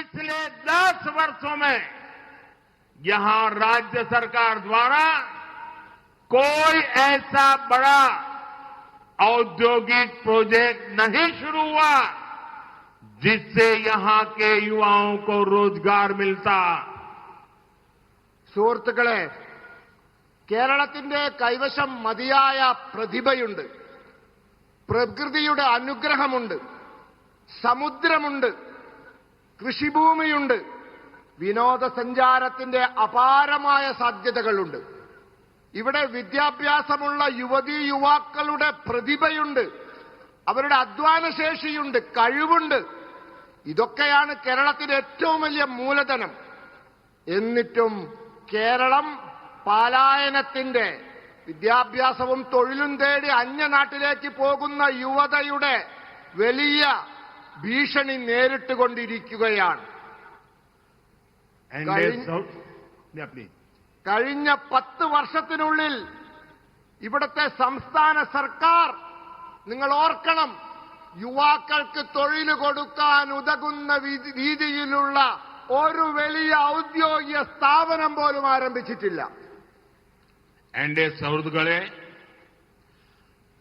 पिछले 10 वर्षों में यहां राज्य सरकार द्वारा कोई ऐसा बड़ा औद्योगिक प्रोजेक्ट नहीं शुरू हुआ जिससे यहां के युवाओं को रोजगार मिलता। സുഹൃത്തുക്കളെ, കേരളത്തിന്റെ കൈവശം മതിയായ പ്രതിഭയുണ്ട്, പ്രകൃതിയുടെ അനുഗ്രഹമുണ്ട്, സമുദ്രമുണ്ട്, കൃഷിഭൂമിയുണ്ട്, വിനോദസഞ്ചാരത്തിന്റെ അപാരമായ സാധ്യതകളുണ്ട്. ഇവിടെ വിദ്യാഭ്യാസമുള്ള യുവതീ യുവാക്കളുടെ പ്രതിഭയുണ്ട്, അവരുടെ അധ്വാനശേഷിയുണ്ട്, കഴിവുണ്ട്. ഇതൊക്കെയാണ് കേരളത്തിന്റെ ഏറ്റവും വലിയ മൂലധനം. എന്നിട്ടും കേരളം പലായനത്തിന്റെ, വിദ്യാഭ്യാസവും തൊഴിലും തേടി അന്യനാട്ടിലേക്ക് പോകുന്ന യുവതയുടെ വലിയ ഭീഷണി നേരിട്ടുകൊണ്ടിരിക്കുകയാണ്. കഴിഞ്ഞ 10 വർഷത്തിനുള്ളിൽ ഇവിടുത്തെ സംസ്ഥാന സർക്കാർ, നിങ്ങൾ ഓർക്കണം, യുവാക്കൾക്ക് തൊഴിൽ കൊടുക്കാൻ ഉതകുന്ന രീതിയിലുള്ള ഒരു വലിയ ഔദ്യോഗിക സ്ഥാപനം പോലും ആരംഭിച്ചിട്ടില്ല. एनडीए सुहृदुक्കളെ,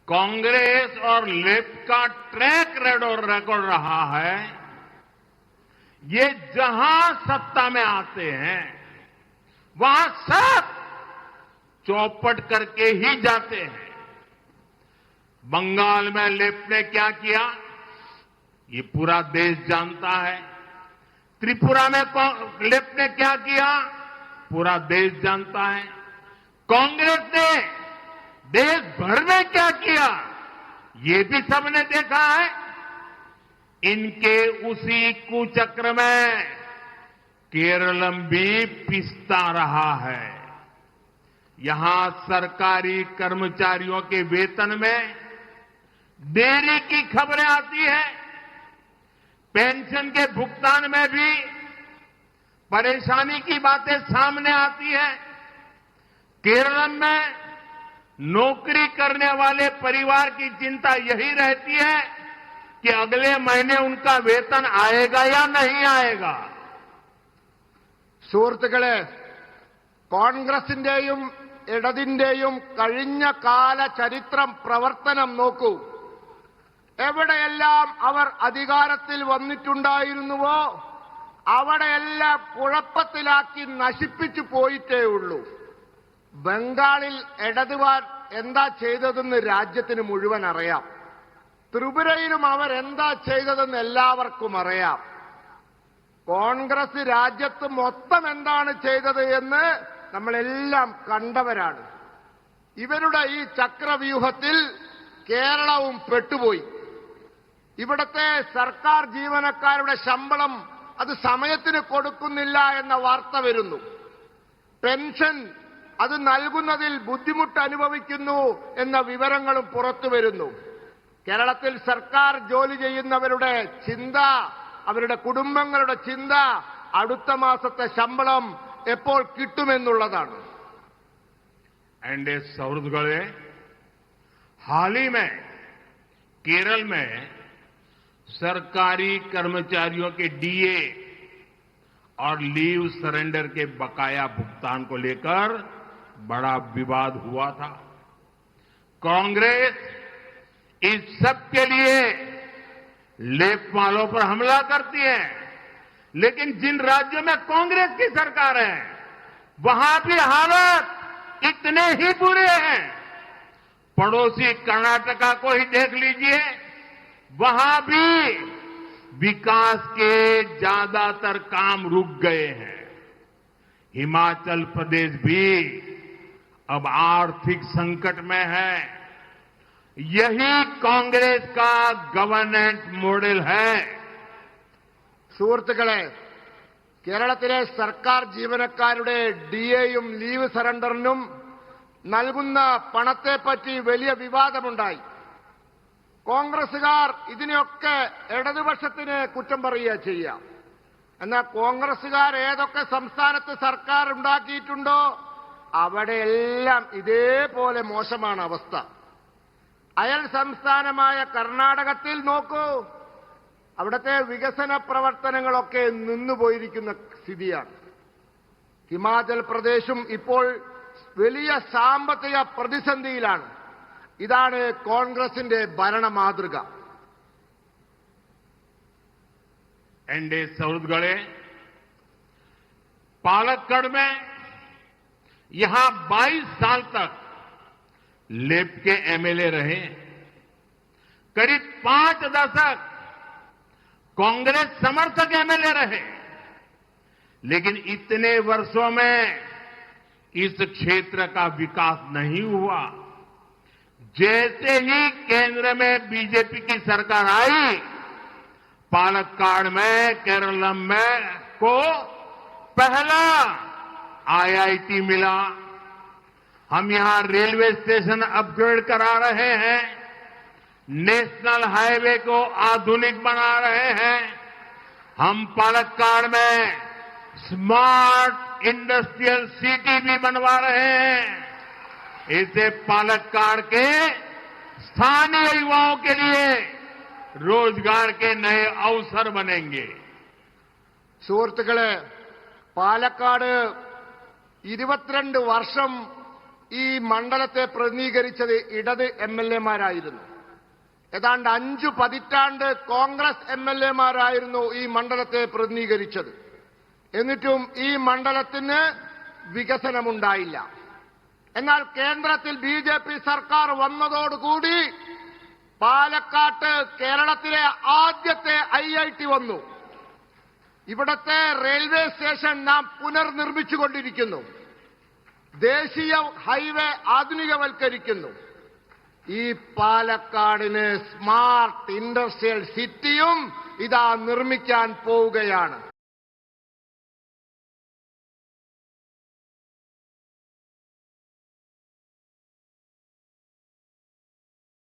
कांग्रेस और लेफ्ट का ट्रैक रिकॉर्ड रहा है, ये जहां सत्ता में आते हैं वहां सब चौपट करके ही जाते हैं। बंगाल में लेफ्ट ने क्या किया ये पूरा देश जानता है। त्रिपुरा में लेफ्ट ने क्या किया पूरा देश जानता है। कांग्रेस ने देश भर में क्या किया ये भी सबने देखा है। इनके उसी कुचक्र में केरलम भी पिसता रहा है। यहां सरकारी कर्मचारियों के वेतन में देरी की खबरें आती है। पेंशन के भुगतान में भी परेशानी की बातें सामने आती है। केरल में नौकरी करने वाले परिवार की चिंता यही रहती है कि अगले महीने उनका वेतन आएगा या नहीं आएगा। സുഹൃത്തുക്കളെ, കോൺഗ്രസിന്റെയും ഇടതിന്റെയും കഴിഞ്ഞ കാല ചരിത്രം പ്രവർത്തനം നോക്കൂ. എവിടെയെല്ലാം അവർ അധികാരത്തിൽ വന്നിട്ടുണ്ടായിരുന്നുവോ അവിടെയെല്ലാം കുഴപ്പത്തിലാക്കി നശിപ്പിച്ചു പോയിട്ടേ ഉള്ളൂ. ബംഗാളിൽ ഇടതുവാർ എന്താ ചെയ്തതെന്ന് രാജ്യത്തിന് മുഴുവൻ അറിയാം. ത്രിപുരയിലും അവർ എന്താ ചെയ്തതെന്ന് എല്ലാവർക്കും അറിയാം. കോൺഗ്രസ് രാജ്യത്ത് മൊത്തം എന്താണ് ചെയ്തത് എന്ന് നമ്മളെല്ലാം കണ്ടവരാണ്. ഇവരുടെ ഈ ചക്രവ്യൂഹത്തിൽ കേരളവും പെട്ടുപോയി. ഇവിടത്തെ സർക്കാർ ജീവനക്കാരുടെ ശമ്പളം അത് സമയത്തിന് കൊടുക്കുന്നില്ല എന്ന വാർത്ത വരുന്നു. പെൻഷൻ അത് നൽകുന്നതിൽ ബുദ്ധിമുട്ട് അനുഭവിക്കുന്നു എന്ന വിവരങ്ങളും പുറത്തു വരുന്നു. കേരളത്തിൽ സർക്കാർ ജോലി ചെയ്യുന്നവരുടെ ചിന്ത, അവരുടെ കുടുംബങ്ങളുടെ ചിന്ത അടുത്ത മാസത്തെ ശമ്പളം എപ്പോൾ കിട്ടുമെന്നുള്ളതാണ്. एनडीए सुहृदुक्കളെ, हाल ही में केरल में सरकारी कर्मचारियों के डीए और लीव सरेंडर के बकाया भुगतान को लेकर बड़ा विवाद हुआ था। कांग्रेस इस सब के लिए लेफ्ट वालों पर हमला करती है, लेकिन जिन राज्यों में कांग्रेस की सरकार है वहां भी हालात इतने ही बुरे हैं। पड़ोसी कर्नाटका को ही देख लीजिए, वहां भी विकास के ज्यादातर काम रुक गए हैं। हिमाचल प्रदेश भी अब आर्थिक संकट में है। यही कांग्रेस का गवर्नेंस मॉडल है। സുഹൃത്തുക്കളെ, കേരളത്തിലെ സർക്കാർ ജീവനക്കാരുടെ ഡിഎയും ലീവ് സറണ്ടറിനും നൽകുന്ന പണത്തെപ്പറ്റി വലിയ വിവാദമുണ്ടായി. കോൺഗ്രസുകാർ ഇതിനെയൊക്കെ ഇടതുപക്ഷത്തിന് കുറ്റം പറയുക ചെയ്യാം. എന്നാൽ കോൺഗ്രസുകാർ ഏതൊക്കെ സംസ്ഥാനത്ത് സർക്കാർ ഉണ്ടാക്കിയിട്ടുണ്ടോ അവിടെയെല്ലാം ഇതേപോലെ മോശമാണ് അവസ്ഥ. അയൽ സംസ്ഥാനമായ കർണാടകത്തിൽ നോക്കൂ, അവിടുത്തെ വികസന പ്രവർത്തനങ്ങളൊക്കെ നിന്നുപോയിരിക്കുന്ന സ്ഥിതിയാണ്. ഹിമാചൽ പ്രദേശും ഇപ്പോൾ വലിയ സാമ്പത്തിക പ്രതിസന്ധിയിലാണ്. ഇതാണ് കോൺഗ്രസിന്റെ ഭരണ മാതൃക. एनडीए सौरगढ़े पालक्कड़ में यहां 22 साल तक लेप के एमएलए रहे. करीब 5 दशक कांग्रेस समर्थक एमएलए रहे. लेकिन इतने वर्षों में इस क्षेत्र का विकास नहीं हुआ. जैसे ही केंद्र में बीजेपी की सरकार आई, पालक्काड़ में, केरलम में को पहला आईआईटी मिला. हम यहां रेलवे स्टेशन अपग्रेड करा रहे हैं, नेशनल हाईवे को आधुनिक बना रहे हैं. हम पालक्काड़ में स्मार्ट इंडस्ट्रियल सिटी भी बनवा रहे हैं. इससे पालक्काड़ के स्थानीय युवाओं के लिए रोजगार के नए अवसर बनेंगे. സുഹൃത്തുക്കളെ, പാലക്കാട് 22 വർഷം ഈ മണ്ഡലത്തെ പ്രതിനിധീകരിച്ചത് ഇടത് എംഎൽഎമാരായിരുന്നു. ഏതാണ്ട് 5 പതിറ്റാണ്ട് കോൺഗ്രസ് എംഎൽഎമാരായിരുന്നു ഈ മണ്ഡലത്തെ പ്രതിനിധീകരിച്ചത്. എന്നിട്ടും ഈ മണ്ഡലത്തിന് വികസനമുണ്ടായില്ല. എന്നാൽ കേന്ദ്രത്തിൽ ബിജെപി സർക്കാർ വന്നതോടുകൂടി പാലക്കാട്ട് കേരളത്തിലെ ആദ്യത്തെ ഐഐടി വന്നു. ഇവിടത്തെ റെയിൽവേ സ്റ്റേഷൻ നാം പുനർനിർമ്മിച്ചുകൊണ്ടിരിക്കുന്നു. ദേശീയ ഹൈവേ ആധുനികവൽക്കരിക്കുന്നു. ഈ പാലക്കാടിന് സ്മാർട്ട് ഇൻഡസ്ട്രിയൽ സിറ്റിയും ഇതാ നിർമ്മിക്കാൻ പോവുകയാണ്.